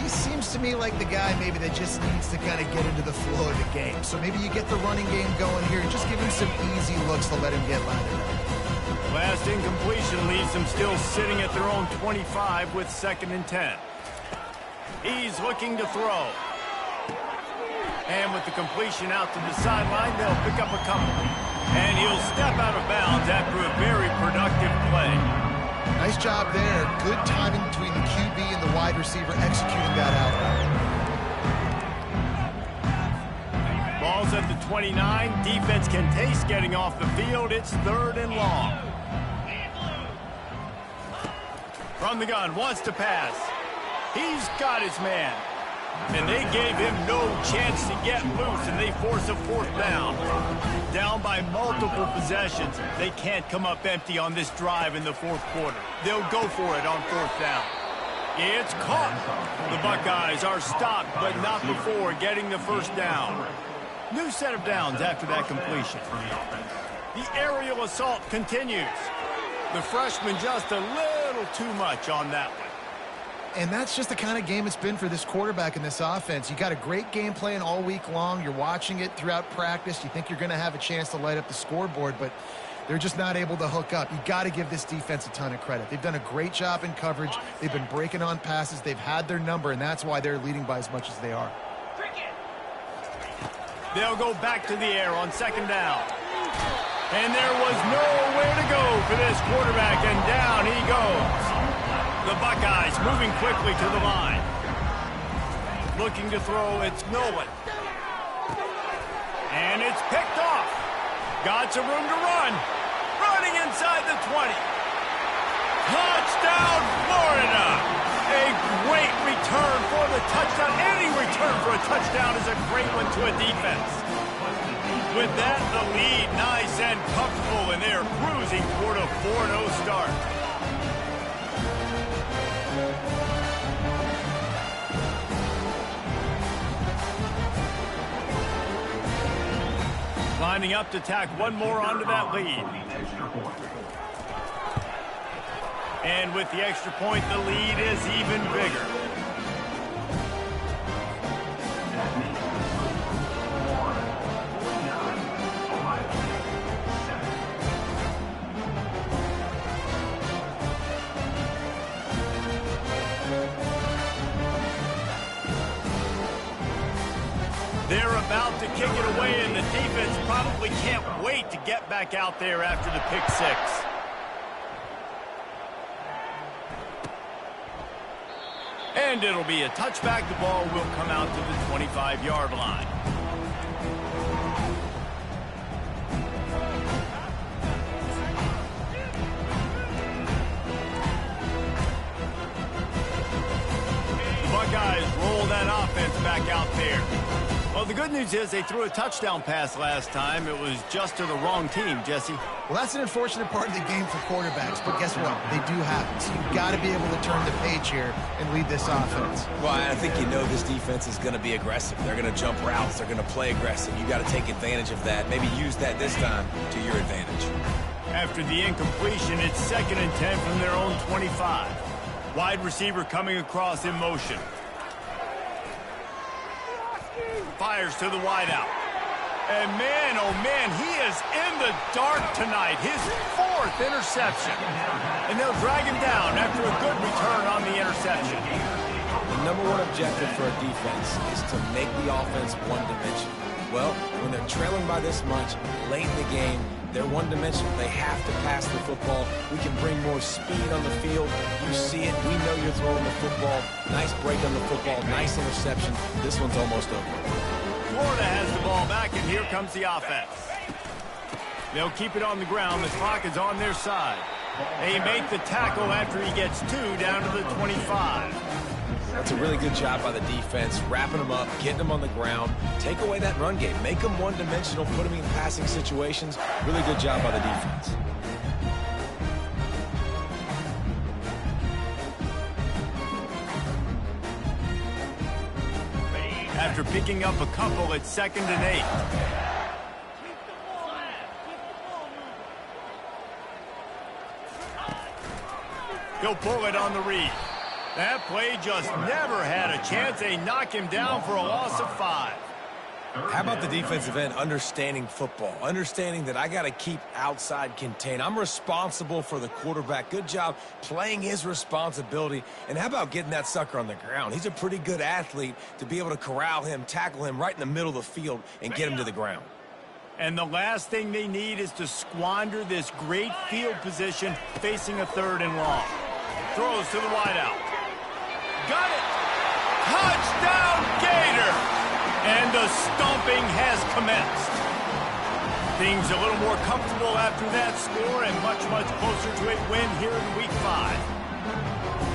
He seems to me like the guy maybe that just needs to kind of get into the flow of the game. So maybe you get the running game going here and just give him some easy looks to let him get landed up. Last incompletion leaves them still sitting at their own 25 with 2nd and 10. He's looking to throw. And with the completion out to the sideline, they'll pick up a couple. And he'll step out of bounds after a very productive play. Nice job there. Good timing between the QB and the wide receiver executing that out. Ball's at the 29. Defense can taste getting off the field. It's 3rd and long. From the gun, wants to pass. He's got his man. And they gave him no chance to get loose, and they force a 4th down. Down by multiple possessions. They can't come up empty on this drive in the 4th quarter. They'll go for it on 4th down. It's caught. The Buckeyes are stopped, but not before getting the 1st down. New set of downs after that completion. The aerial assault continues. The freshman just a little too much on that one. And that's just the kind of game it's been for this quarterback in this offense. You got a great game plan all week long. You're watching it throughout practice. You think you're going to have a chance to light up the scoreboard, but they're just not able to hook up. You got to give this defense a ton of credit. They've done a great job in coverage. They've been breaking on passes. They've had their number, and that's why they're leading by as much as they are. They'll go back to the air on 2nd down. And there was nowhere to go for this quarterback, and down he goes. The Buckeyes moving quickly to the line. Looking to throw, it's Nolan. And it's picked off. Got some room to run. Running inside the 20. Touchdown, Florida! A great return for the touchdown. Any return for a touchdown is a great one to a defense. With that, the lead nice and comfortable, and they are cruising toward a 4-0 start. Lining up to tack one more onto that lead. And with the extra point, the lead is even bigger. They're about to kick it away, and the defense probably can't wait to get back out there after the pick six. And it'll be a touchback. The ball will come out to the 25-yard line. The Buckeyes roll that offense back out there. Well, the good news is they threw a touchdown pass last time. It was just to the wrong team, Jesse. Well, that's an unfortunate part of the game for quarterbacks, but guess what? They do happen. So you've got to be able to turn the page here and lead this offense. Well, I think you know this defense is going to be aggressive. They're going to jump routes. They're going to play aggressive. You got to take advantage of that. Maybe use that this time to your advantage. After the incompletion, it's 2nd and 10 from their own 25. Wide receiver coming across in motion. Fires to the wideout. And man, oh man, he is in the dark tonight. His 4th interception. And they'll drag him down after a good return on the interception. The number one objective for a defense is to make the offense one-dimensional. Well, when they're trailing by this much, late in the game, they're one-dimensional. They have to pass the football. We can bring more speed on the field. You see it. We know you're throwing the football. Nice break on the football. Nice interception. This one's almost over. Florida has the ball back, and here comes the offense. They'll keep it on the ground. The clock is on their side. They make the tackle after he gets 2 down to the 25. That's a really good job by the defense, wrapping them up, getting them on the ground. Take away that run game. Make them one-dimensional, put them in passing situations. Really good job by the defense. After picking up a couple, it's 2nd and 8. He'll pull it on the read. That play just never had a chance. They knock him down for a loss of 5. How about the defensive end understanding football, understanding that I got to keep outside contained. I'm responsible for the quarterback. Good job playing his responsibility. And how about getting that sucker on the ground? He's a pretty good athlete to be able to corral him, tackle him right in the middle of the field and get him to the ground. And the last thing they need is to squander this great field position facing a 3rd and long. Throws to the wideout. Got it! Touchdown, Gator! And the stomping has commenced. Things a little more comfortable after that score and much, much closer to a win here in Week 5.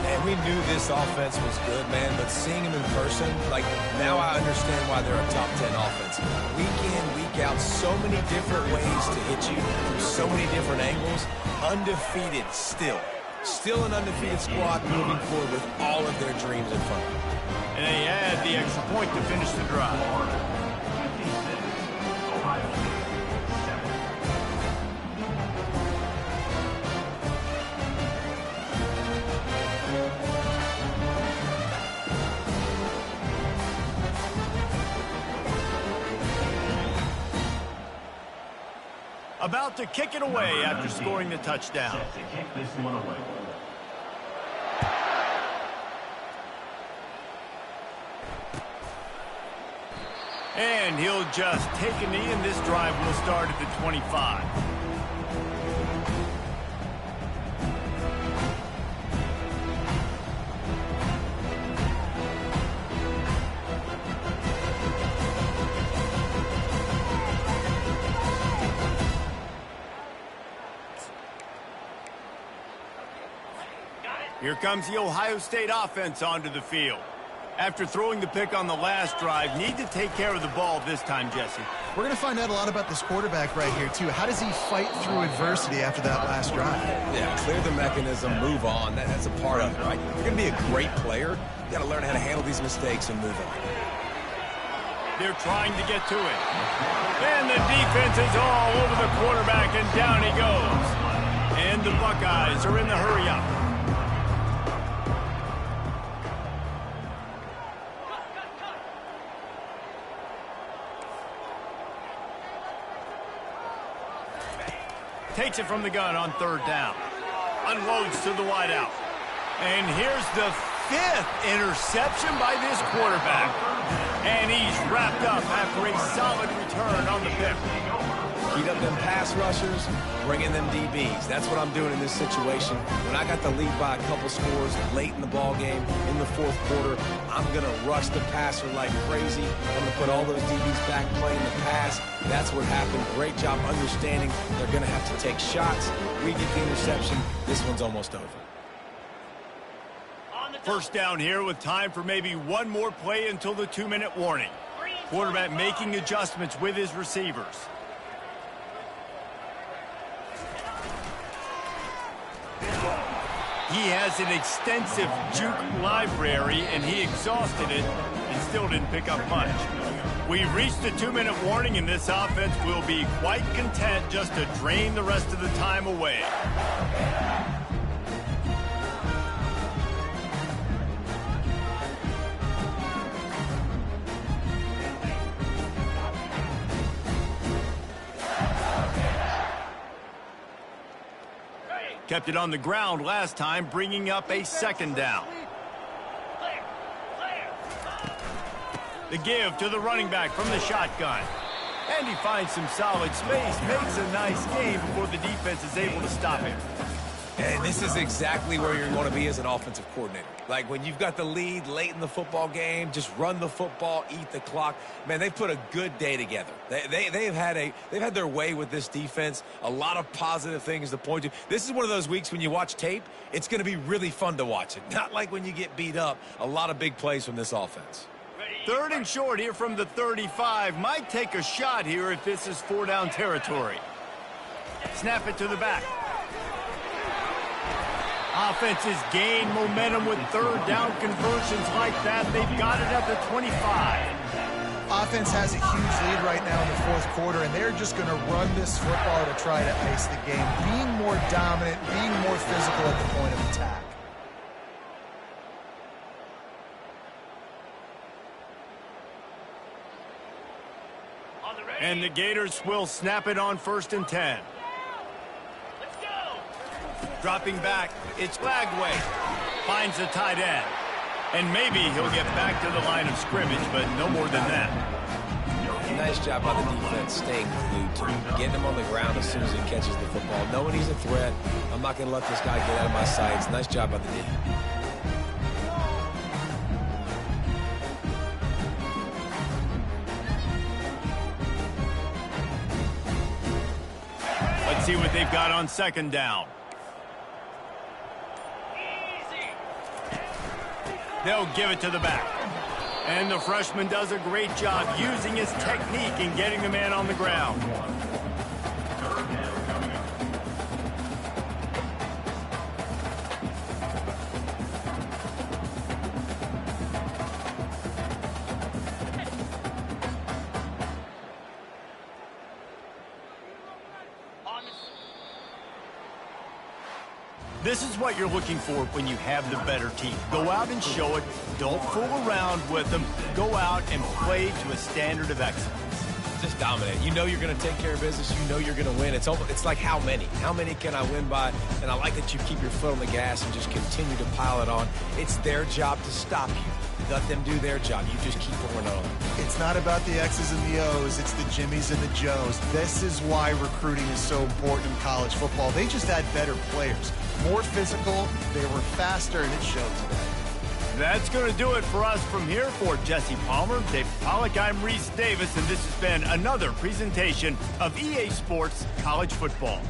Man, we knew this offense was good, man, but seeing them in person, like, now I understand why they're a top 10 offense. Week in, week out, so many different ways to hit you from so many different angles. Undefeated still. Still an undefeated squad moving forward with all of their dreams in front of them. And they add the extra point to finish the drive. About to kick it away after scoring the touchdown. And he'll just take a knee, and this drive will start at the 25. Here comes the Ohio State offense onto the field. After throwing the pick on the last drive, need to take care of the ball this time, Jesse. We're going to find out a lot about this quarterback right here, too. How does he fight through adversity after that last drive? Yeah, clear the mechanism, move on. That's a part of it, right? You're going to be a great player. You got to learn how to handle these mistakes and move on. They're trying to get to it. And the defense is all over the quarterback, and down he goes. And the Buckeyes are in the hurry-up. Takes it from the gun on third down. Unloads to the wideout. And here's the 5th interception by this quarterback. And he's wrapped up after a solid return on the pick. Heat up them pass rushers, bring in them DBs. That's what I'm doing in this situation. When I got the lead by a couple scores late in the ball game, in the fourth quarter, I'm going to rush the passer like crazy. I'm going to put all those DBs back playing the pass. That's what happened. Great job understanding they're going to have to take shots. We get the interception. This one's almost over. First down here with time for maybe one more play until the 2-minute warning. Quarterback making adjustments with his receivers. He has an extensive juke library, and he exhausted it and still didn't pick up much. We've reached the 2-minute warning, and this offense will be quite content just to drain the rest of the time away. Kept it on the ground last time, bringing up a second down. The give to the running back from the shotgun. And he finds some solid space, makes a nice game before the defense is able to stop him. And this is exactly where you're going to be as an offensive coordinator. Like when you've got the lead late in the football game, just run the football, eat the clock. Man, they've put a good day together. They've had their way with this defense. A lot of positive things to point to. This is one of those weeks when you watch tape, it's going to be really fun to watch it. Not like when you get beat up. A lot of big plays from this offense. 3rd and short here from the 35. Might take a shot here if this is 4-down territory. Snap it to the back. Offenses gain momentum with 3rd down conversions like that. They've got it at the 25. Offense has a huge lead right now in the fourth quarter, and they're just going to run this football to try to ice the game, being more dominant, being more physical at the point of attack. And the Gators will snap it on 1st and 10. Dropping back, it's Lagway. Finds the tight end. And maybe he'll get back to the line of scrimmage, but no more than that. Nice job by the defense staying glued to him, getting him on the ground as soon as he catches the football. Knowing he's a threat, I'm not going to let this guy get out of my sights. Nice job by the D. Let's see what they've got on 2nd down. They'll give it to the back. And the freshman does a great job using his technique and getting the man on the ground. This is what you're looking for when you have the better team. Go out and show it. Don't fool around with them. Go out and play to a standard of excellence. Just dominate. You know you're going to take care of business. You know you're going to win. It's like how many? How many can I win by? And I like that you keep your foot on the gas and just continue to pile it on. It's their job to stop you. Let them do their job. You just keep going on. It's not about the X's and the O's. It's the Jimmies and the Joes. This is why recruiting is so important in college football. They just had better players. More physical, they were faster, and it showed today. That's going to do it for us from here. For Jesse Palmer, Dave Pollack, I'm Reese Davis, and this has been another presentation of EA Sports College Football.